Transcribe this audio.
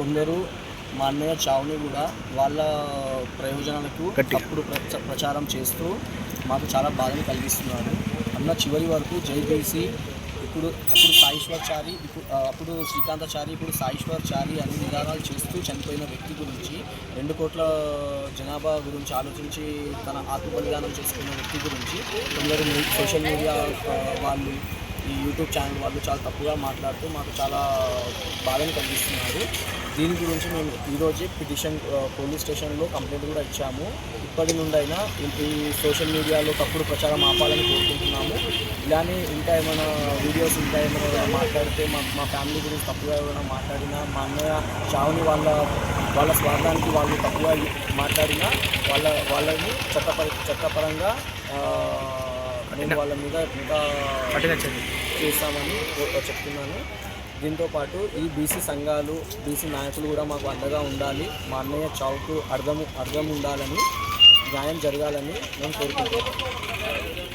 కొందరు మా అన్నయ్య చావుని కూడా వాళ్ళ ప్రయోజనాలకు తప్పుడు ప్రచారం చేస్తూ మాకు చాలా బాధను కలిగిస్తున్నారు. అన్న చివరి వరకు జైబీసీ అప్పుడు సాయిశ్వర్చారి, అప్పుడు శ్రీకాంతాచారి, ఇప్పుడు సాయిశ్వర్చారి అని నిదానాలు చేస్తూ చనిపోయిన వ్యక్తి గురించి 2 కోట్ల జనాభా గురించి ఆలోచించి తన ఆత్మబలిదానం చేసుకున్న వ్యక్తి గురించి కొందరు సోషల్ మీడియా వాళ్ళు, ఈ యూట్యూబ్ ఛానల్ వాళ్ళు చాలా తప్పుగా మాట్లాడుతూ మాకు చాలా బాధను కలిగిస్తున్నారు. దీని గురించి మేము ఈరోజే పిటిషన్ పోలీస్ స్టేషన్లో కంప్లైంట్ కూడా ఇచ్చాము. ఇప్పటి నుండైనా ఈ సోషల్ మీడియాలో తప్పుడు ప్రచారం ఆపాలని కోరుకుంటున్నాము. ఇలానే ఇంకా ఏమైనా వీడియోస్ ఇంకా ఏమైనా మాట్లాడితే మా ఫ్యామిలీ గురించి తప్పుగా ఏమైనా మాట్లాడినా, మా అన్నయ్య చావుని వాళ్ళ స్వార్థానికి వాళ్ళు తప్పుగా మాట్లాడినా వాళ్ళని చట్టపరంగా నేను వాళ్ళ మీద ఇంకా చేస్తామని చెప్తున్నాను. దీంతోపాటు ఈ బీసీ సంఘాలు, బీసీ నాయకులు కూడా మాకు అండగా ఉండాలి. మా అన్నయ్య చావుకు అర్థం ఉండాలని, న్యాయం జరగాలని మేము కోరుకుంటున్నాం.